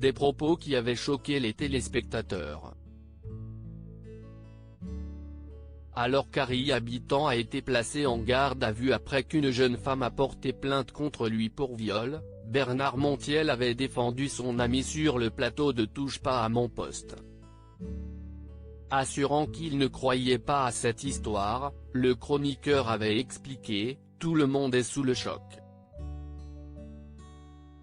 Des propos qui avaient choqué les téléspectateurs. Alors qu'Harry Habitant a été placé en garde à vue après qu'une jeune femme a porté plainte contre lui pour viol, Bernard Montiel avait défendu son ami sur le plateau de Touche pas à mon poste. Assurant qu'il ne croyait pas à cette histoire, le chroniqueur avait expliqué « Tout le monde est sous le choc ».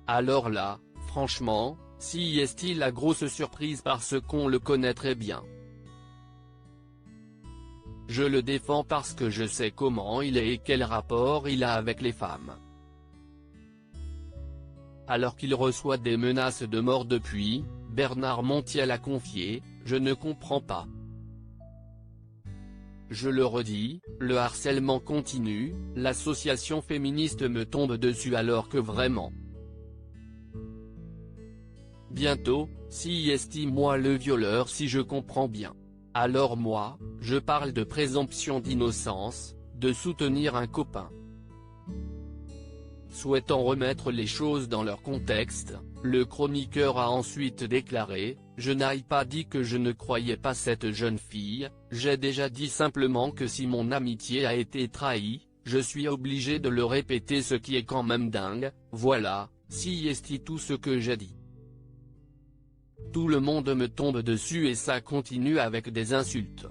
Alors là, franchement, si est-il la grosse surprise parce qu'on le connaît très bien. Je le défends parce que je sais comment il est et quel rapport il a avec les femmes. Alors qu'il reçoit des menaces de mort depuis, Bernard Montiel a confié « Je ne comprends pas. Je le redis, le harcèlement continue, l'association féministe me tombe dessus alors que vraiment. Bientôt, si estime moi le violeur si je comprends bien. Alors moi, je parle de présomption d'innocence, de soutenir un copain. » Souhaitant remettre les choses dans leur contexte, le chroniqueur a ensuite déclaré « Je n'ai pas dit que je ne croyais pas cette jeune fille, j'ai déjà dit simplement que si mon amitié a été trahie, je suis obligé de le répéter ce qui est quand même dingue, voilà, si est tout ce que j'ai dit. Tout le monde me tombe dessus et ça continue avec des insultes.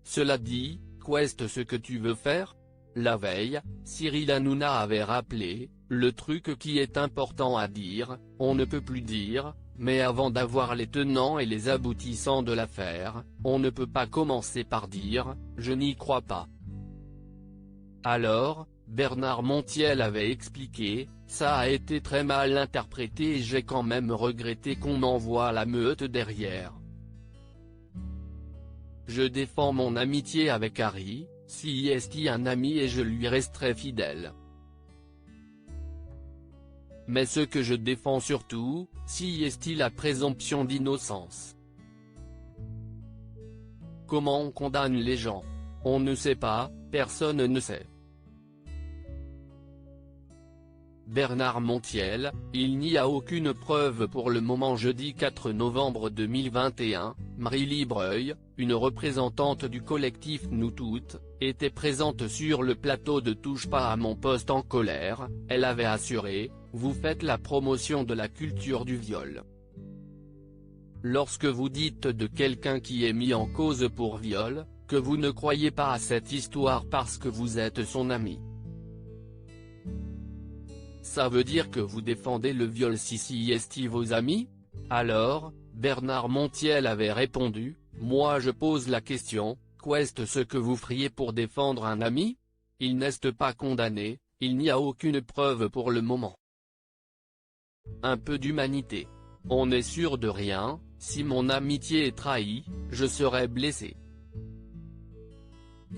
Cela dit, qu'est-ce ce que tu veux faire ? La veille, Cyril Hanouna avait rappelé, le truc qui est important à dire, on ne peut plus dire, mais avant d'avoir les tenants et les aboutissants de l'affaire, on ne peut pas commencer par dire, je n'y crois pas. Alors, Bernard Montiel avait expliqué, ça a été très mal interprété et j'ai quand même regretté qu'on m'envoie la meute derrière. Je défends mon amitié avec Harry, si est un ami et je lui resterai fidèle. Mais ce que je défends surtout, si est la présomption d'innocence. Comment on condamne les gens? On ne sait pas, personne ne sait. Bernard Montiel, il n'y a aucune preuve pour le moment. Jeudi 4 novembre 2021, Marie Breuil, une représentante du collectif Nous Toutes, était présente sur le plateau de Touche pas à mon poste en colère. Elle avait assuré « Vous faites la promotion de la culture du viol. Lorsque vous dites de quelqu'un qui est mis en cause pour viol, que vous ne croyez pas à cette histoire parce que vous êtes son ami. Ça veut dire que vous défendez le viol si est vos amis ?» Alors, Bernard Montiel avait répondu, « Moi je pose la question, qu'est-ce ce que vous feriez pour défendre un ami? Il n'est pas condamné, il n'y a aucune preuve pour le moment. Un peu d'humanité. On n'est sûr de rien, si mon amitié est trahie, je serai blessé.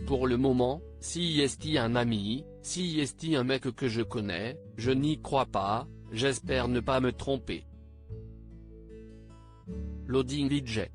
Pour le moment, si est un ami, si est un mec que je connais, je n'y crois pas, j'espère ne pas me tromper. Loading DJ.